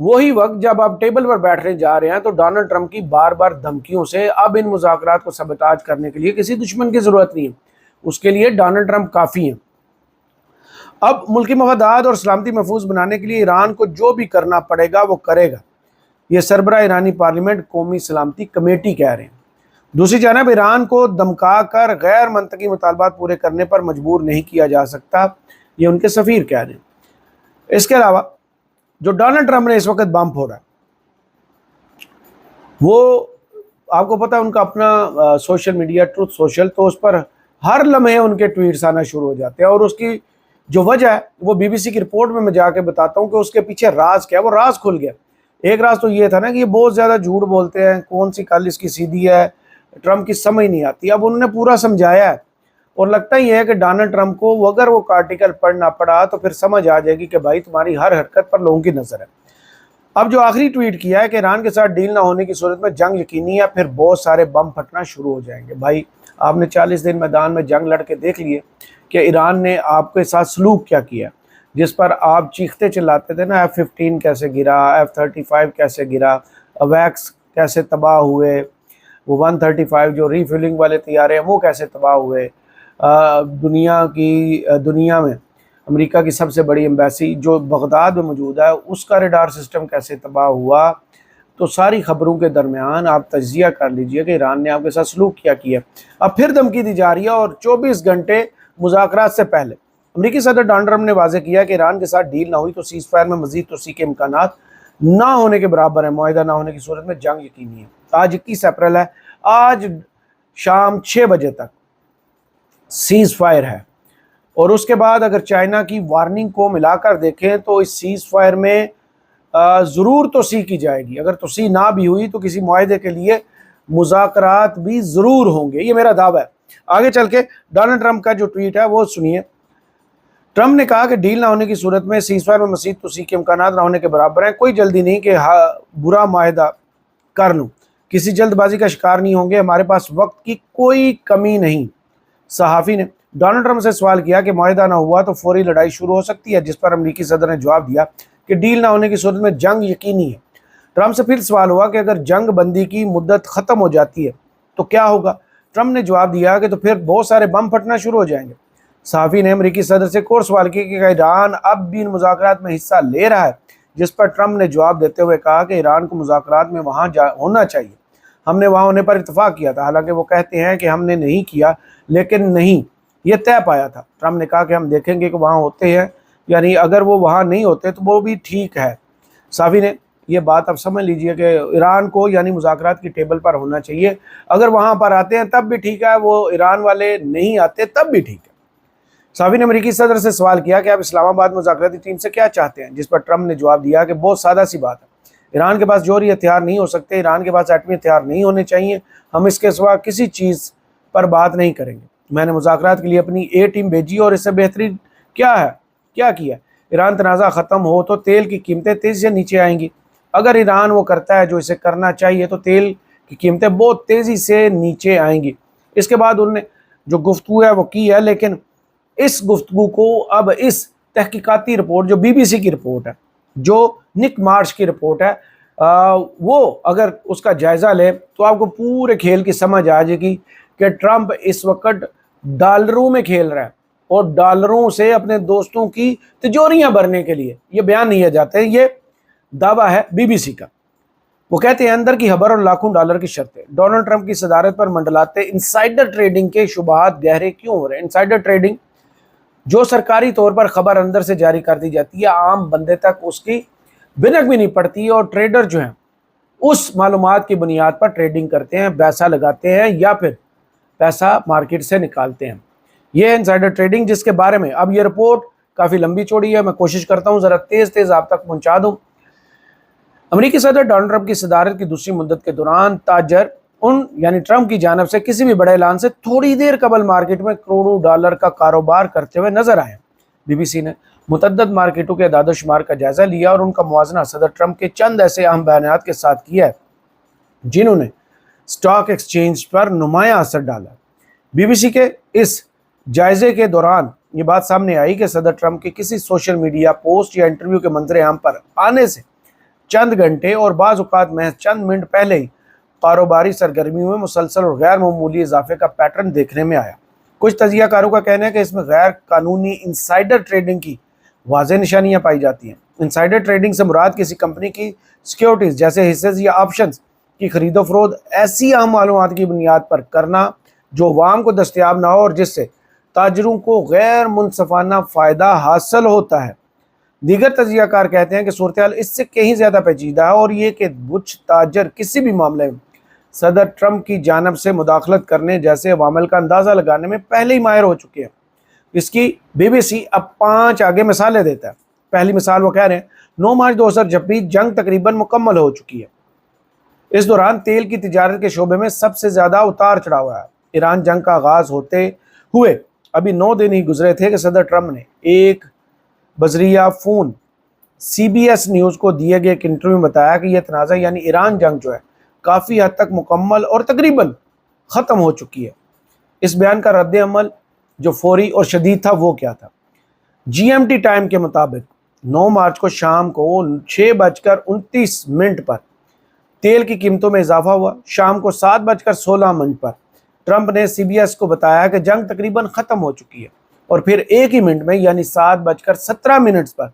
وہی وقت جب آپ ٹیبل پر بیٹھنے جا رہے ہیں تو ڈونلڈ ٹرمپ کی بار بار دھمکیوں سے اب ان مذاکرات کو سبوتاژ کرنے کے لیے کسی دشمن کی ضرورت نہیں ہے، اس کے لیے ڈونلڈ ٹرمپ کافی ہیں۔ اب ملکی مفادات اور سلامتی محفوظ بنانے کے لیے ایران کو جو بھی کرنا پڑے گا وہ کرے گا، یہ سربراہ ایرانی پارلیمنٹ قومی سلامتی کمیٹی کہہ رہے ہیں۔ دوسری جانب ایران کو دمکا کر غیر منطقی مطالبات پورے کرنے پر مجبور نہیں کیا جا سکتا، یہ ان کے سفیر کہہ رہے ہیں۔ اس کے علاوہ جو ڈونلڈ ٹرمپ نے اس وقت بم پھوڑا ہے، وہ آپ کو پتا ان کا اپنا سوشل میڈیا ٹروتھ سوشل، تو اس پر ہر لمحے ان کے ٹویٹس آنا شروع ہو جاتے ہیں، اور اس کی جو وجہ ہے وہ بی بی سی کی رپورٹ میں جا کے بتاتا ہوں کہ اس کے پیچھے راز کیا ہے۔ وہ راز کھل گیا۔ ایک راز تو یہ تھا نا کہ یہ بہت زیادہ جھوٹ بولتے ہیں، کون سی کل اس کی سیدھی ہے، ٹرمپ کی سمجھ نہیں آتی۔ اب انہوں نے پورا سمجھایا ہے، اور لگتا ہی ہے کہ ڈونلڈ ٹرمپ کو اگر وہ آرٹیکل پڑھنا پڑا تو پھر سمجھ آ جائے گی کہ بھائی تمہاری ہر حرکت پر لوگوں کی نظر ہے۔ اب جو آخری ٹویٹ کیا ہے کہ ایران کے ساتھ ڈیل نہ ہونے کی صورت میں جنگ یقینی ہے، پھر بہت سارے بم پھٹنا شروع ہو جائیں گے۔ بھائی آپ نے 40 دن میدان میں جنگ لڑ کے دیکھ لیے کہ ایران نے آپ کے ساتھ سلوک کیا کیا، جس پر آپ چیختے چلاتے تھے نا، F-15 کیسے گرا، F-35 کیسے گرا، اویکس کیسے تباہ ہوئے، وہ 135 جو ری فیولنگ والے طیارے ہیں وہ کیسے تباہ ہوئے، دنیا میں امریکہ کی سب سے بڑی ایمبیسی جو بغداد میں موجود ہے اس کا ریڈار سسٹم کیسے تباہ ہوا۔ تو ساری خبروں کے درمیان آپ تجزیہ کر لیجئے کہ ایران نے آپ کے ساتھ سلوک کیا۔ اب پھر دھمکی دی جا رہی ہے، اور 24 گھنٹے مذاکرات سے پہلے امریکی صدر ڈونلڈ ٹرمپ نے واضح کیا کہ ایران کے ساتھ ڈیل نہ ہوئی تو سیز فائر میں مزید توسیع کے امکانات نہ ہونے کے برابر ہیں، معاہدہ نہ ہونے کی صورت میں جنگ یقینی ہے۔ آج 21 اپریل ہے، آج شام 6 بجے تک سیز فائر ہے، اور اس کے بعد اگر چائنا کی وارننگ کو ملا کر دیکھیں تو اس سیز فائر میں ضرور توسیع کی جائے گی۔ اگر توسیع نہ بھی ہوئی تو کسی معاہدے کے لیے مذاکرات بھی ضرور ہوں گے، یہ میرا دعویٰ ہے۔ آگے چل کے ڈونلڈ ٹرمپ کا جو ٹویٹ ہے وہ سنیے۔ ٹرمپ نے کہا کہ ڈیل نہ ہونے کی صورت میں سیز فائر میں مزید توسیع کے امکانات نہ ہونے کے برابر ہیں، کوئی جلدی نہیں کہ برا معاہدہ کر لوں، کسی جلد بازی کا شکار نہیں ہوں گے، ہمارے پاس وقت کی کوئی کمی نہیں۔ صحافی نے ڈونلڈ ٹرمپ سے سوال کیا کہ معاہدہ نہ ہوا تو فوری لڑائی شروع ہو سکتی ہے، جس پر امریکی صدر نے جواب دیا کہ ڈیل نہ ہونے کی صورت میں جنگ یقینی ہے۔ ٹرمپ سے پھر سوال ہوا کہ اگر جنگ بندی کی مدت ختم ہو جاتی ہے تو کیا ہوگا؟ ٹرمپ نے جواب دیا کہ تو پھر بہت سارے بم پھٹنا شروع ہو جائیں گے۔ صحافی نے امریکی صدر سے ایک اور سوال کیا کہ ایران اب بھی ان مذاکرات میں حصہ لے رہا ہے، جس پر ٹرمپ نے جواب دیتے ہوئے کہا کہ ایران کو مذاکرات میں وہاں ہونا چاہیے، ہم نے وہاں ہونے پر اتفاق کیا تھا، حالانکہ وہ کہتے ہیں کہ ہم نے نہیں کیا، لیکن نہیں، یہ طے پایا تھا۔ ٹرمپ نے کہا کہ ہم دیکھیں گے کہ وہاں ہوتے ہیں، یعنی اگر وہ وہاں نہیں ہوتے تو وہ بھی ٹھیک ہے۔ صحافی نے یہ بات اب سمجھ لیجئے کہ ایران کو یعنی مذاکرات کی ٹیبل پر ہونا چاہیے، اگر وہاں پر آتے ہیں تب بھی ٹھیک ہے، وہ ایران والے نہیں آتے تب بھی ٹھیک ہے۔ صحافی نے امریکی صدر سے سوال کیا کہ آپ اسلام آباد مذاکراتی ٹیم سے کیا چاہتے ہیں، جس پر ٹرمپ نے جواب دیا کہ بہت سادہ سی بات ہے، ایران کے پاس جوہری ہتھیار نہیں ہو سکتے، ایران کے پاس ایٹمی ہتھیار نہیں ہونے چاہیے، ہم اس کے سوا کسی چیز پر بات نہیں کریں گے۔ میں نے مذاکرات کے لیے اپنی اے ٹیم بھیجی اور اس سے بہترین کیا کیا؟ ایران تنازع ختم ہو تو تیل کی قیمتیں تیزی سے نیچے آئیں گی۔ اگر ایران وہ کرتا ہے جو اسے کرنا چاہیے تو تیل کی قیمتیں بہت تیزی سے نیچے آئیں گی۔ اس کے بعد انہوں نے جو گفتگو ہے وہ کی ہے، لیکن اس گفتگو کو اب اس تحقیقاتی رپورٹ جو بی بی سی کی رپورٹ ہے، جو نک مارش کی رپورٹ ہے، وہ اگر اس کا جائزہ لے تو آپ کو پورے کھیل کی سمجھ آ جائے گی کہ ٹرمپ اس وقت ڈالروں میں کھیل رہا ہے، اور ڈالروں سے اپنے دوستوں کی تجوریاں بھرنے کے لیے یہ بیان نہیں جاتے، یہ دعویٰ ہے بی بی سی کا۔ وہ کہتے ہیں اندر کی خبر اور لاکھوں ڈالر کی شرطیں، ڈونلڈ ٹرمپ کی صدارت پر منڈلاتے انسائیڈر ٹریڈنگ کے شبہات گہرے کیوں ہو رہے ہیں؟ انسائیڈر ٹریڈنگ جو سرکاری طور پر خبر اندر سے جاری کر دی جاتی ہے، عام بندے تک اس کی بنک بھی نہیں پڑتی، اور ٹریڈر جو ہیں اس معلومات کی بنیاد پر ٹریڈنگ کرتے ہیں، پیسہ لگاتے ہیں یا پھر پیسہ مارکیٹ سے نکالتے ہیں۔ یہ انسائیڈر ٹریڈنگ جس کے بارے میں اب یہ رپورٹ کافی لمبی چوڑی ہے، میں کوشش کرتا ہوں ذرا تیز آپ تک پہنچا دوں۔ امریکی صدر ڈونلڈ ٹرمپ کی صدارت کی دوسری مدت کے دوران تاجر یعنی ٹرمپ کی جانب سے کسی بھی بڑے اعلان سے تھوڑی دیر قبل مارکیٹ میں کروڑوں ڈالر کا کاروبار کرتے ہوئے نظر آئے۔ بی بی سی نے متعدد مارکیٹوں کے اعداد و شمار کا جائزہ لیا اور ان کا موازنہ صدر ٹرمپ کے چند ایسے اہم بیانات کے ساتھ کیا ہے جنہوں نے اسٹاک ایکسچینج پر نمایاں اثر ڈالا۔ بی بی سی کے اس جائزے کے دوران یہ بات سامنے آئی کہ صدر ٹرمپ کے کسی سوشل میڈیا پوسٹ یا انٹرویو کے منظر عام پر آنے سے چند گھنٹے اور بعض اوقات محض چند منٹ پہلے ہی کاروباری سرگرمیوں میں مسلسل اور غیر معمولی اضافے کا پیٹرن دیکھنے میں آیا۔ کچھ تجزیہ کاروں کا کہنا ہے کہ اس میں غیر قانونی انسائیڈر ٹریڈنگ کی واضح نشانیاں پائی جاتی ہیں۔ انسائیڈر ٹریڈنگ سے مراد کسی کمپنی کی سیکیورٹیز جیسے حصص یا آپشنز کی خرید و فروخت ایسی اہم معلومات کی بنیاد پر کرنا جو عوام کو دستیاب نہ ہو اور جس سے تاجروں کو غیر منصفانہ فائدہ حاصل ہوتا ہے۔ دیگر تجزیہ کار کہتے ہیں کہ صورتحال اس سے کہیں زیادہ پیچیدہ ہے اور یہ کہ بچ تاجر کسی بھی معاملے میں صدر ٹرمپ کی جانب سے مداخلت کرنے جیسے عوامل کا اندازہ لگانے میں پہلے ہی ماہر ہو چکے ہیں۔ اس کی بی بی سی اب 5 آگے مثالیں دیتا ہے۔ پہلی مثال وہ کہہ رہے ہیں 9 مارچ 2026 جنگ تقریباً مکمل ہو چکی ہے۔ اس دوران تیل کی تجارت کے شعبے میں سب سے زیادہ اتار چڑھاؤ ہوا ہے۔ ایران جنگ کا آغاز ہوتے ہوئے ابھی 9 دن ہی گزرے تھے کہ صدر ٹرمپ نے ایک بذریعہ phone C B S news کو دیے گئے ایک انٹرویو میں بتایا کہ یہ تنازع یعنی ایران جنگ جو ہے کافی حد تک مکمل اور تقریباً ختم ہو چکی ہے۔ اس بیان کا رد عمل جو فوری اور شدید تھا وہ کیا تھا؟ جی ایم ٹی ٹائم کے مطابق 9 مارچ کو شام کو 6:29 پر تیل کی قیمتوں میں اضافہ ہوا۔ شام کو 7:16 پر ٹرمپ نے سی بی ایس کو بتایا کہ جنگ تقریباً ختم ہو چکی ہے اور پھر ایک ہی منٹ میں یعنی 7:17 پر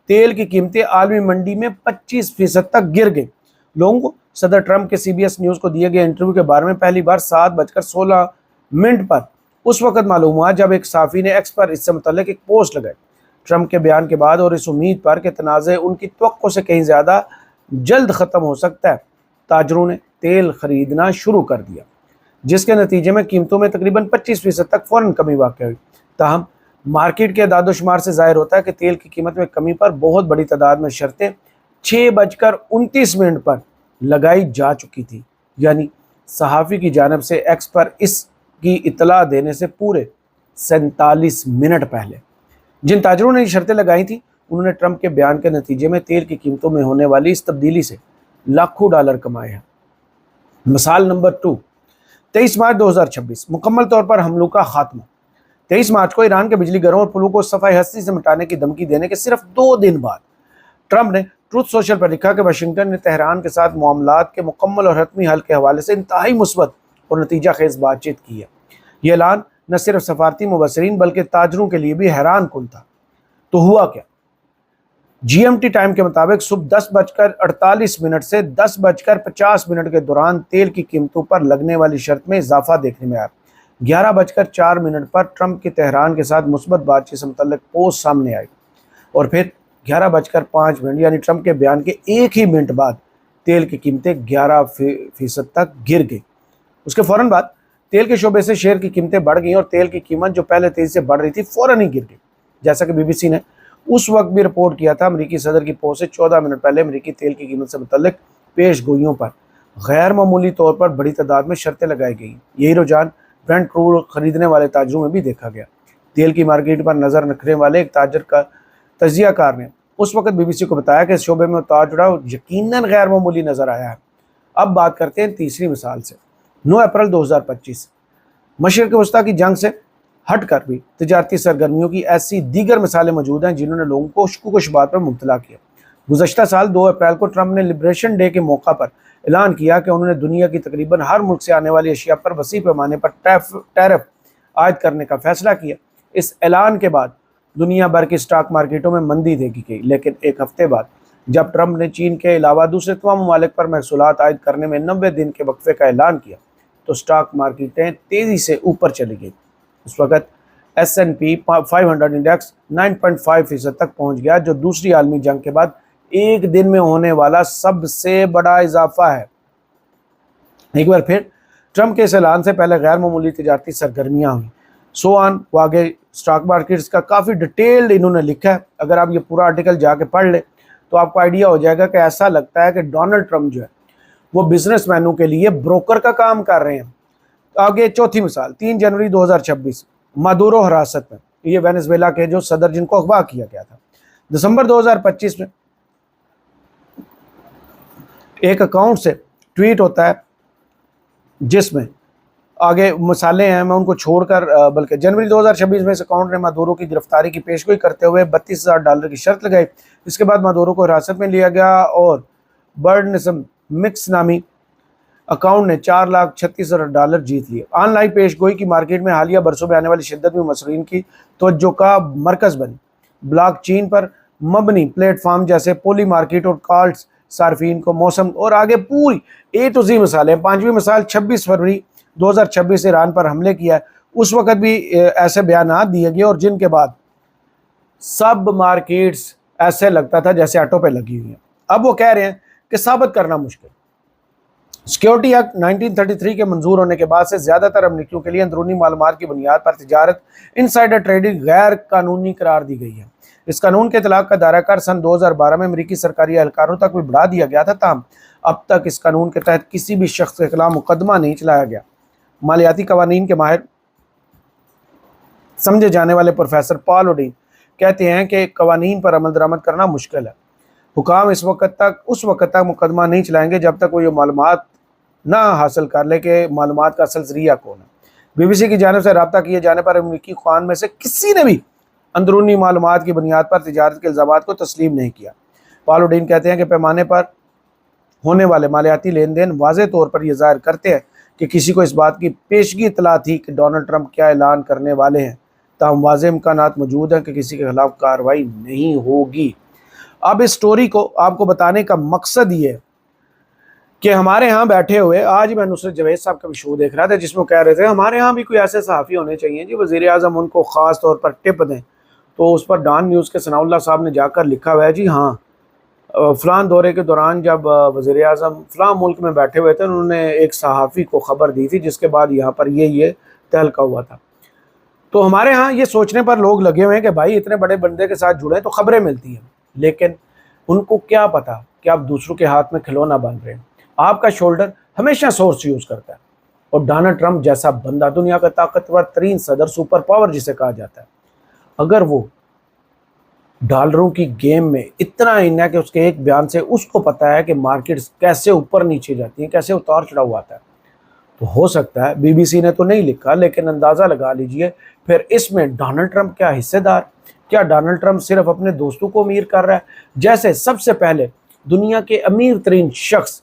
تیل کی قیمتیں عالمی منڈی میں 25% تک گر گئیں۔ لوگوں کو صدر ٹرمپ کے سی بی ایس نیوز کو دیے گئے انٹرویو کے بارے میں پہلی بار 7:16 پر اس وقت معلوم ہوا جب ایک صحافی نے ایکس پر اس سے متعلق ایک پوسٹ لگائی۔ ٹرمپ کے بیان کے بعد اور اس امید پر کہ تنازع ان کی توقع سے کہیں زیادہ جلد ختم ہو سکتا ہے، تاجروں نے تیل خریدنا شروع کر دیا، جس کے نتیجے میں قیمتوں میں تقریباً 25% تک فوراً کمی واقع ہوئی۔ تاہم مارکیٹ کے اعداد و شمار سے ظاہر ہوتا ہے کہ تیل کی قیمت میں کمی پر بہت بڑی تعداد میں شرطیں 6:29 پر لگائی جا چکی تھی، یعنی صحافی کی جانب سے ایکس پر اس کی اطلاع دینے سے پورے 47 منٹ پہلے۔ جن تاجروں نے یہ شرطیں لگائی تھیں انہوں نے ٹرمپ کے بیان کے نتیجے میں تیل کی قیمتوں میں ہونے والی اس تبدیلی سے لاکھوں ڈالر کمائے ہیں۔ مثال نمبر 2، 23 مارچ 2026 مکمل طور پر حملوں کا خاتمہ۔ 23 مارچ کو ایران کے بجلی گھروں اور پلوں کو صفحہ ہستی سے مٹانے کی دھمکی دینے کے صرف 2 دن بعد ٹرمپ نے ٹروتھ سوشل پر لکھا کہ واشنگٹن نے تہران کے ساتھ معاملات کے مکمل اور حتمی حل کے حوالے سے انتہائی مثبت اور نتیجہ خیز بات چیت کی ہے۔ یہ اعلان نہ صرف سفارتی مبصرین بلکہ تاجروں کے لیے بھی حیران کن تھا۔ تو ہوا کیا؟ جی ایم ٹی ٹائم کے مطابق صبح 10:48 سے 10:50 کے دوران تیل کی قیمتوں پر لگنے والی شرط میں اضافہ دیکھنے میں آیا۔ 11:04 پر ٹرمپ کے تہران کے ساتھ مثبت بات چیت سے متعلق پوسٹ سامنے آئی اور پھر 11:05 یعنی ٹرمپ کے بیان کے ایک ہی منٹ بعد تیل کی قیمتیں 11% تک گر گئی۔ اس کے فوراً بعد تیل کے شعبے سے شیئر کی قیمتیں بڑھ گئیں اور تیل کی قیمت جو پہلے تیزی سے بڑھ رہی تھی فوراً ہی گر گئی۔ جیسا کہ بی بی سی نے اس وقت بھی رپورٹ کیا تھا، امریکی صدر کی پوسٹ سے 14 منٹ پہلے امریکی تیل کی قیمت سے متعلق پیش گوئیوں پر غیر معمولی طور پر بڑی تعداد میں شرطیں لگائی گئیں۔ یہی رجحان برنٹ کروڈ خریدنے والے تاجروں میں بھی دیکھا گیا۔ تیل کی مارکیٹ پر نظر رکھنے والے ایک تاجر کا تجزیہ کار نے اس وقت بی بی سی کو بتایا کہ اس شعبے میں اتار چڑھاؤ یقیناً غیر معمولی نظر آیا ہے۔ اب بات کرتے ہیں تیسری مثال سے۔ 9 اپریل 2025 مشرق وسطیٰ کی جنگ سے ہٹ کر بھی تجارتی سرگرمیوں کی ایسی دیگر مثالیں موجود ہیں جنہوں نے لوگوں کو شکوک و شبہات پر مبتلا کیا۔ گزشتہ سال 2 اپریل کو ٹرمپ نے لبریشن ڈے کے موقع پر اعلان کیا کہ انہوں نے دنیا کی تقریباً ہر ملک سے آنے والی اشیاء پر وسیع پیمانے پر ٹیرف عائد کرنے کا فیصلہ کیا۔ اس اعلان کے بعد دنیا بھر کی اسٹاک مارکیٹوں میں مندی دیکھی گئی، لیکن ایک ہفتے بعد جب ٹرمپ نے چین کے علاوہ دوسرے تمام ممالک پر محصولات عائد کرنے میں 90 دن کے وقفے کا اعلان کیا تو اسٹاک مارکیٹیں تیزی سے اوپر چلی گئی۔ اس وقت S&P 500 انڈیکس 9.5% تک پہنچ گیا، جو دوسری عالمی جنگ کے بعد ایک دن میں ہونے والا سب سے بڑا اضافہ ہے۔ ایک بار پھر ٹرمپ کے اس اعلان سے پہلے غیر معمولی تجارتی سرگرمیاں ہوئیں۔ سو آن وہ آگے اسٹاک مارکیٹس کا کافی ڈیٹیلڈ انہوں نے لکھا ہے۔ اگر آپ یہ پورا آرٹیکل جا کے پڑھ لیں تو آپ کو آئیڈیا ہو جائے گا کہ ایسا لگتا ہے کہ ڈونلڈ ٹرمپ جو ہے وہ بزنس مینوں کے لیے بروکر کا کام کر رہے ہیں۔ آگے چوتھی مثال، 3 جنوری 2026 مادورو حراست میں، یہ وینزویلا کے جو صدر جن کو اغوا کیا گیا تھا۔ دسمبر 2025 میں ایک اکاؤنٹ سے ٹویٹ ہوتا ہے جس میں آگے مثالیں ہیں، میں ان کو چھوڑ کر بلکہ جنوری 2026 میں اس اکاؤنٹ نے مادورو کی گرفتاری کی پیشگوئی کرتے ہوئے $32,000 کی شرط لگائی۔ اس کے بعد مادورو کو حراست میں لیا گیا اور برڈنسم مکس نامی اکاؤنٹ نے $4,36,000 جیت لیے۔ آن لائن پیش گوئی کی مارکیٹ میں حالیہ برسوں میں آنے والی شدت میں مصرین کی توجہ کا مرکز بنی۔ بلاک چین پر مبنی پلیٹ فارم جیسے پولی مارکیٹ اور کالٹس صارفین کو موسم اور آگے پوری اے ٹو زی مثالیں۔ 5ویں مثال 26 فروری 2026 سے ایران پر حملے کیا ہے، اس وقت بھی ایسے بیانات دیے گئے اور جن کے بعد سب مارکیٹس ایسے لگتا تھا جیسے آٹو پہ لگی ہوئی ہیں۔ اب وہ کہہ رہے ہیں کہ ثابت کرنا مشکل۔ سیکیورٹی ایکٹ 1933 کے منظور ہونے کے بعد سے زیادہ تر امریکیوں کے لیے اندرونی معلومات کی بنیاد پر تجارت انسائیڈر ٹریڈنگ غیر قانونی قرار دی گئی ہے۔ اس قانون کے اطلاق کا دائرہ کار سن 2012 میں امریکی سرکاری اہلکاروں تک بھی بڑھا دیا گیا تھا، تاہم اب تک اس قانون کے تحت کسی بھی شخص کے خلاف مقدمہ نہیں چلایا گیا۔ مالیاتی قوانین کے ماہر سمجھے جانے والے پروفیسر پال اوڈین کہتے ہیں کہ قوانین پر عمل درآمد کرنا مشکل ہے۔ حکام اس وقت تک مقدمہ نہیں چلائیں گے جب تک وہ یہ معلومات نہ حاصل کر لے کہ معلومات کا اصل ذریعہ کون ہے۔ بی بی سی کی جانب سے رابطہ کیے جانے پر امریکی خان میں سے کسی نے بھی اندرونی معلومات کی بنیاد پر تجارت کے الزامات کو تسلیم نہیں کیا۔ پال اوڈین کہتے ہیں کہ پیمانے پر ہونے والے مالیاتی لین دین واضح طور پر یہ ظاہر کرتے ہیں کہ کسی کو اس بات کی پیشگی اطلاع تھی کہ ڈونلڈ ٹرمپ کیا اعلان کرنے والے ہیں، تاہم واضح امکانات موجود ہیں کہ کسی کے خلاف کارروائی نہیں ہوگی۔ اب اس سٹوری کو آپ کو بتانے کا مقصد یہ ہے کہ ہمارے ہاں بیٹھے ہوئے، آج میں نصرت جاوید صاحب کا بھی شو دیکھ رہا تھا جس میں کہہ رہے تھے ہمارے ہاں بھی کوئی ایسے صحافی ہونے چاہیے جی وزیر اعظم ان کو خاص طور پر ٹپ دیں، تو اس پر ڈان نیوز کے ثناء اللہ صاحب نے جا کر لکھا ہوا ہے جی ہاں فلاں دورے کے دوران جب وزیر اعظم فلاں ملک میں بیٹھے ہوئے تھے انہوں نے ایک صحافی کو خبر دی تھی جس کے بعد یہاں پر یہ تہلکہ ہوا تھا۔ تو ہمارے ہاں یہ سوچنے پر لوگ لگے ہوئے ہیں کہ بھائی اتنے بڑے بندے کے ساتھ جڑے تو خبریں ملتی ہیں، لیکن ان کو کیا پتا کہ آپ دوسروں کے ہاتھ میں کھلونا بن رہے ہیں۔ آپ کا شولڈر ہمیشہ سورس یوز کرتا ہے، اور ڈونلڈ ٹرمپ جیسا بندہ، دنیا کا طاقتور ترین صدر، سپر پاور جسے کہا جاتا ہے، اگر وہ ڈالروں کی گیم میں اتنا ان ہے کہ اس کے ایک بیان سے اس کو پتا ہے کہ مارکیٹس کیسے اوپر نیچے جاتی ہیں، کیسے اتار چڑھاؤ آتا ہے، تو ہو سکتا ہے بی بی سی نے تو نہیں لکھا لیکن اندازہ لگا لیجئے پھر اس میں ڈونلڈ ٹرمپ کیا حصے دار؟ کیا ڈونلڈ ٹرمپ صرف اپنے دوستوں کو امیر کر رہا ہے؟ جیسے سب سے پہلے دنیا کے امیر ترین شخص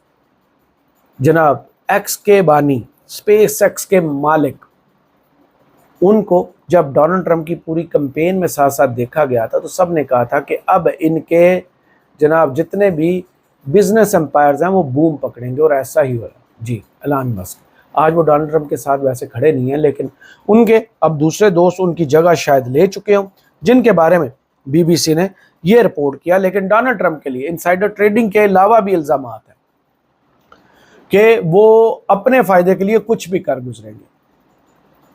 جناب ایکس کے بانی، اسپیس ایکس کے مالک، ان کو جب ڈونلڈ ٹرمپ کی پوری کمپین میں ساتھ ساتھ دیکھا گیا تھا تو سب نے کہا تھا کہ اب ان کے جناب جتنے بھی بزنس امپائرز ہیں وہ بوم پکڑیں گے، اور ایسا ہی ہوا جی۔ ایلان مسک آج وہ ڈونلڈ ٹرمپ کے ساتھ ویسے کھڑے نہیں ہیں، لیکن ان کے اب دوسرے دوست ان کی جگہ شاید لے چکے ہوں، جن کے بارے میں بی بی سی نے یہ رپورٹ کیا۔ لیکن ڈونلڈ ٹرمپ کے لیے انسائیڈر ٹریڈنگ کے علاوہ بھی الزامات ہیں کہ وہ اپنے فائدے کے لیے کچھ بھی کر گزریں گے،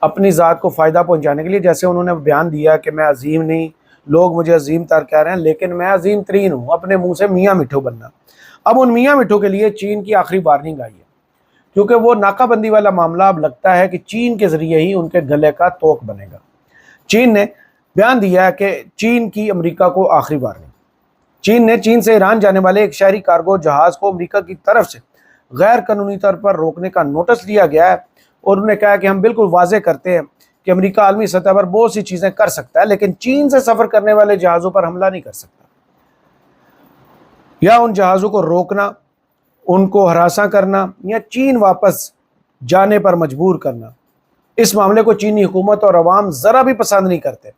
اپنی ذات کو فائدہ پہنچانے کے لیے۔ جیسے انہوں نے بیان دیا کہ میں عظیم نہیں، لوگ مجھے عظیم تر کہہ رہے ہیں لیکن میں عظیم ترین ہوں، اپنے منہ سے میاں مٹھو بننا۔ اب ان میاں مٹھو کے لیے چین کی آخری وارننگ آئی ہے، کیونکہ وہ ناکہ بندی والا معاملہ اب لگتا ہے کہ چین کے ذریعے ہی ان کے گلے کا توق بنے گا۔ چین نے بیان دیا ہے کہ چین کی امریکہ کو آخری وارننگ۔ چین نے چین سے ایران جانے والے ایک شہری کارگو جہاز کو امریکہ کی طرف سے غیر قانونی طور پر روکنے کا نوٹس لیا گیا ہے، اور انہوں نے کہا کہ ہم بالکل واضح کرتے ہیں کہ امریکہ عالمی سطح پر بہت سی چیزیں کر سکتا ہے لیکن چین سے سفر کرنے والے جہازوں پر حملہ نہیں کر سکتا، یا ان جہازوں کو روکنا، ان کو ہراساں کرنا، یا چین واپس جانے پر مجبور کرنا۔ اس معاملے کو چینی حکومت اور عوام ذرا بھی پسند نہیں کرتے،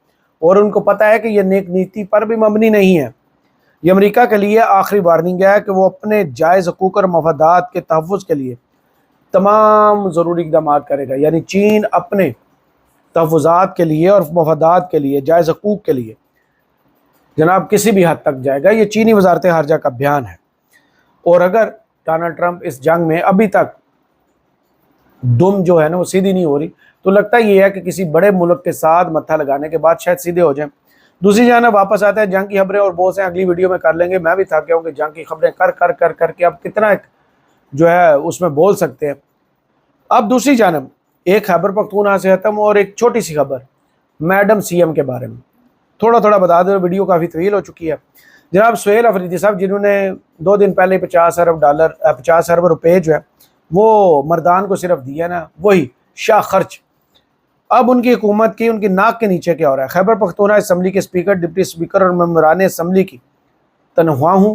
اور ان کو پتہ ہے کہ یہ نیک نیتی پر بھی مبنی نہیں ہے۔ یہ امریکہ کے لیے آخری وارننگ ہے کہ وہ اپنے جائز حقوق اور مفادات کے تحفظ کے لیے تمام ضروری اقدامات کرے گا، یعنی چین اپنے تحفظات کے لیے اور مفادات کے لیے، جائز حقوق کے لیے جناب کسی بھی حد تک جائے گا۔ یہ چینی وزارت خارجہ کا بیان ہے۔ اور اگر ڈونلڈ ٹرمپ اس جنگ میں ابھی تک دم جو ہے نا وہ سیدھی نہیں ہو رہی، تو لگتا یہ ہے کہ کسی بڑے ملک کے ساتھ متھا لگانے کے بعد شاید سیدھے ہو جائیں۔ دوسری جانب واپس آتا ہے جنگ کی خبریں، اور بہت سے اگلی ویڈیو میں کر لیں گے، میں بھی تھک گیا ہوں کہ جنگ کی خبریں کر کے اب کتنا جو ہے اس میں بول سکتے ہیں۔ اب دوسری جانب ایک خیبر پختونخوا سے ختم، اور ایک چھوٹی سی خبر میڈم سی ایم کے بارے میں تھوڑا بتا دیں، ویڈیو کافی طویل ہو چکی ہے۔ جناب سہیل افریدی صاحب جنہوں نے 2 دن پہلے $50 ارب روپے جو ہے وہ مردان کو صرف دیا نا، وہی شاہ خرچ، اب ان کی حکومت کی ان کی ناک کے نیچے کیا ہو رہا ہے۔ خیبر پختونخوا اسمبلی کے اسپیکر، ڈپٹی اسپیکر اور ممبران اسمبلی کی تنخواہوں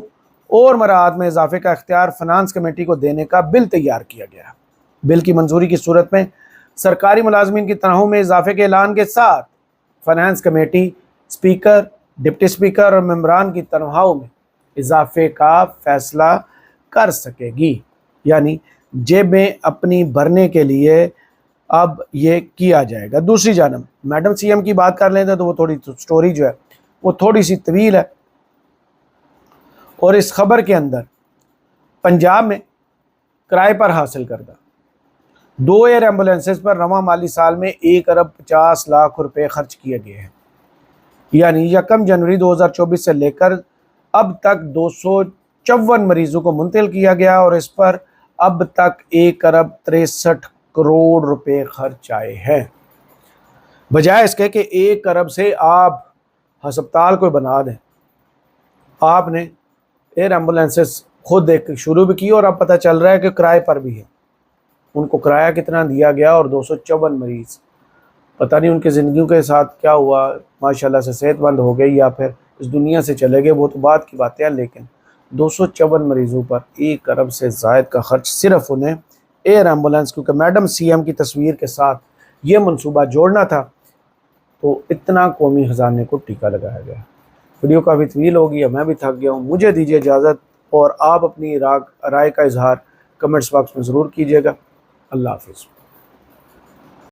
اور مراعات میں اضافے کا اختیار فنانس کمیٹی کو دینے کا بل تیار کیا گیا ہے۔ بل کی منظوری کی صورت میں سرکاری ملازمین کی تنخواہوں میں اضافے کے اعلان کے ساتھ finance committee speaker, deputy speaker اور ممبران کی تنخواہوں میں اضافے کا فیصلہ کر سکے گی، یعنی جیبیں اپنی بھرنے کے لیے اب یہ کیا جائے گا۔ دوسری جانب میڈم سی ایم کی بات کر لیتے ہیں تو وہ تھوڑی سٹوری جو ہے وہ تھوڑی سی طویل ہے، اور اس خبر کے اندر پنجاب میں کرائے پر حاصل کردہ 2 ایئر ایمبولینسز پر رواں مالی سال میں 1,50,00,000 روپے خرچ کیے گئے ہیں، یعنی 1 جنوری 2024 سے لے کر اب تک 254 مریضوں کو منتقل کیا گیا، اور اس پر اب تک 1,63 کروڑ روپے خرچ آئے ہیں۔ بجائے اس کے کہ 1 ارب سے آپ ہسپتال کو بنا دیں، آپ نے ایئر ایمبولینسز خود ایک شروع بھی کی، اور اب پتہ چل رہا ہے کہ کرائے پر بھی ہے۔ ان کو کرایہ کتنا دیا گیا، اور 254 مریض پتہ نہیں ان کی زندگیوں کے ساتھ کیا ہوا، ماشاءاللہ سے صحت مند ہو گئی یا پھر اس دنیا سے چلے گئے، وہ تو بعد کی باتیں ہیں، لیکن 254 مریضوں پر 1 ارب سے زائد کا خرچ صرف انہیں ایئر ایمبولینس، کیونکہ میڈم سی ایم کی تصویر کے ساتھ یہ منصوبہ جوڑنا تھا، تو اتنا قومی خزانے کو ٹیکا لگایا گیا۔ ویڈیو کافی طویل ہو گئی ہے، میں بھی تھک گیا ہوں، مجھے دیجیے اجازت، اور آپ اپنی رائے کا اظہار کمنٹس باکس میں ضرور کیجیے گا۔ اللہ حافظ۔